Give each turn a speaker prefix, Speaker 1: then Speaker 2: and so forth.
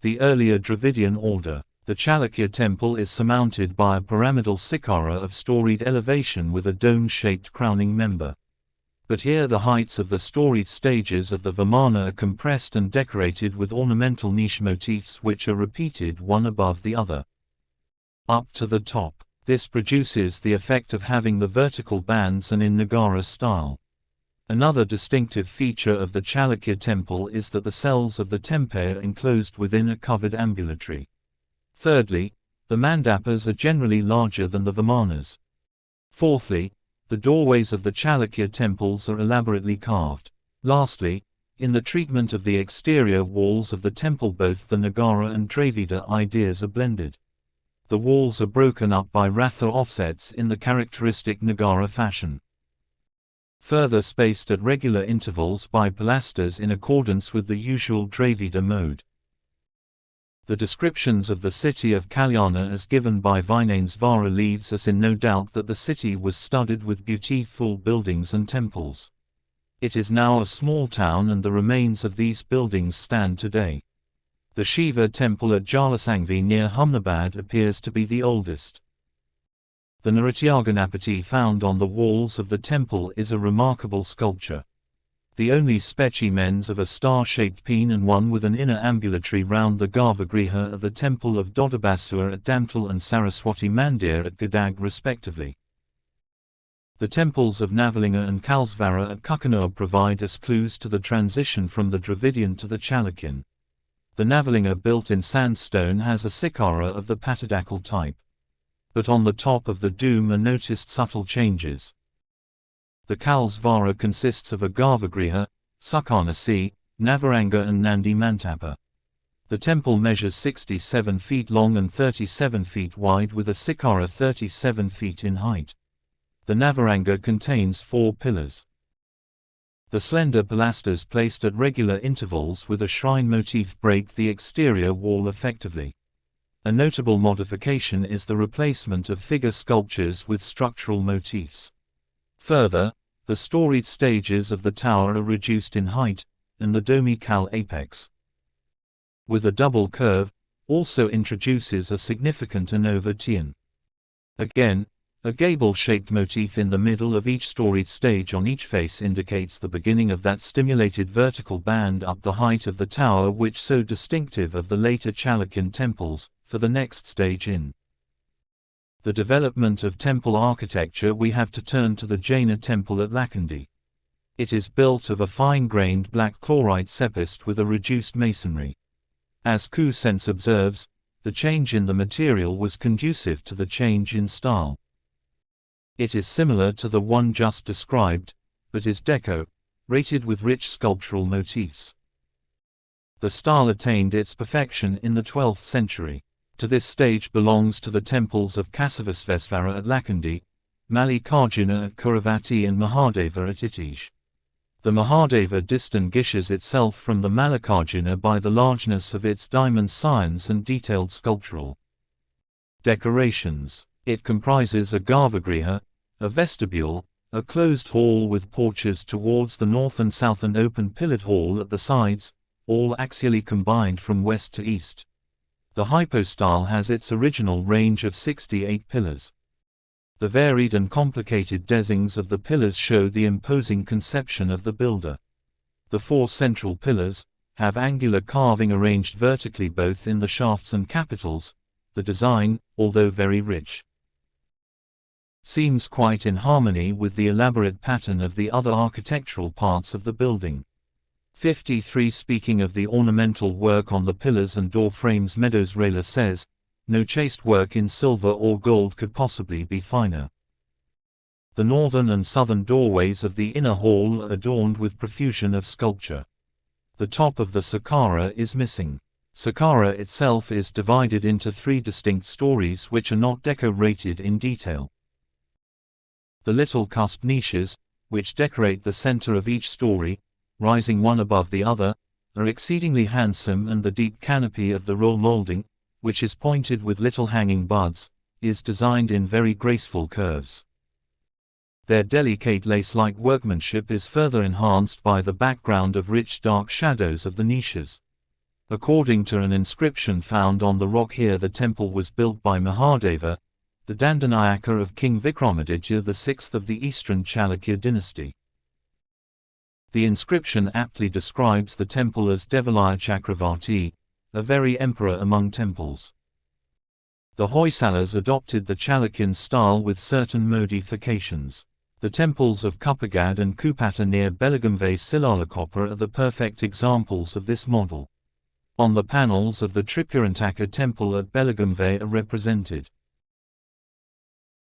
Speaker 1: The earlier Dravidian order, the Chalukya temple, is surmounted by a pyramidal sikara of storied elevation with a dome-shaped crowning member. But here the heights of the storied stages of the Vimana are compressed and decorated with ornamental niche motifs which are repeated one above the other, up to the top. This produces the effect of having the vertical bands and in Nagara style. Another distinctive feature of the Chalukya temple is that the cells of the temple are enclosed within a covered ambulatory. Thirdly, the mandapas are generally larger than the Vimanas. Fourthly, the doorways of the Chalukya temples are elaborately carved. Lastly, in the treatment of the exterior walls of the temple, both the Nagara and Dravida ideas are blended. The walls are broken up by ratha offsets in the characteristic Nagara fashion, further spaced at regular intervals by pilasters in accordance with the usual Dravida mode. The descriptions of the city of Kalyana as given by Vinainesvara leaves us in no doubt that the city was studded with beautiful buildings and temples. It is now a small town and the remains of these buildings stand today. The Shiva temple at Jalasangvi near Humnabad appears to be the oldest. The Narityaganapati found on the walls of the temple is a remarkable sculpture. The only specimens of a star-shaped peen and one with an inner ambulatory round the Garbhagriha are the temple of Dodabasur at Damtal and Saraswati Mandir at Gadag respectively. The temples of Navalinga and Kalsvara at Kukanur provide us clues to the transition from the Dravidian to the Chalukyan. The Navalinga, built in sandstone, has a sikara of the Patadakal type. But on the top of the dome are noticed subtle changes. The Kalsvara consists of a Garbhagriha, Sukarnasi, Navaranga and Nandi Mantapa. The temple measures 67 feet long and 37 feet wide with a sikara 37 feet in height. The Navaranga contains 4 pillars. The slender pilasters placed at regular intervals with a shrine motif break the exterior wall effectively. A notable modification is the replacement of figure sculptures with structural motifs. Further, the storied stages of the tower are reduced in height, and the domi-kal apex, with a double curve, also introduces a significant ANOVA tian. Again, a gable-shaped motif in the middle of each storied stage on each face indicates the beginning of that stimulated vertical band up the height of the tower which so distinctive of the later Chalukyan temples. For the next stage in the development of temple architecture, we have to turn to the Jaina temple at Lakandi. It is built of a fine-grained black chloride sepist with a reduced masonry. As Ku Sense observes, the change in the material was conducive to the change in style. It is similar to the one just described, but is decorated with rich sculptural motifs. The style attained its perfection in the 12th century. To this stage belongs to the temples of Kasavasvesvara at Lakandi, Mallikarjuna at Kuravati and Mahadeva at Itij. The Mahadeva distinguishes itself from the Mallikarjuna by the largeness of its diamond scions and detailed sculptural decorations. It comprises a Garbhagriha, a vestibule, a closed hall with porches towards the north and south, and open pillared hall at the sides, all axially combined from west to east. The hypostyle has its original range of 68 pillars. The varied and complicated designs of the pillars show the imposing conception of the builder. The 4 central pillars have angular carving arranged vertically both in the shafts and capitals. The design, although very rich, seems quite in harmony with the elaborate pattern of the other architectural parts of the building. 53. Speaking of the ornamental work on the pillars and door frames, Meadows Rayler says, "No chased work in silver or gold could possibly be finer." The northern and southern doorways of the inner hall are adorned with profusion of sculpture. The top of the sakara is missing. Sakara itself is divided into 3 distinct stories which are not decorated in detail. The little cusp niches, which decorate the center of each story, rising one above the other, are exceedingly handsome, and the deep canopy of the roll molding, which is pointed with little hanging buds, is designed in very graceful curves. Their delicate lace-like workmanship is further enhanced by the background of rich dark shadows of the niches. According to an inscription found on the rock here, the temple was built by Mahadeva, the Dandanayaka of King Vikramaditya VI of the Eastern Chalukya dynasty. The inscription aptly describes the temple as Devalaya Chakravarti, a very emperor among temples. The Hoysalas adopted the Chalukyan style with certain modifications. The temples of Kuppagad and Kupata near Belagavi Silalakoppa are the perfect examples of this model. On the panels of the Tripurantaka temple at Belagavi are represented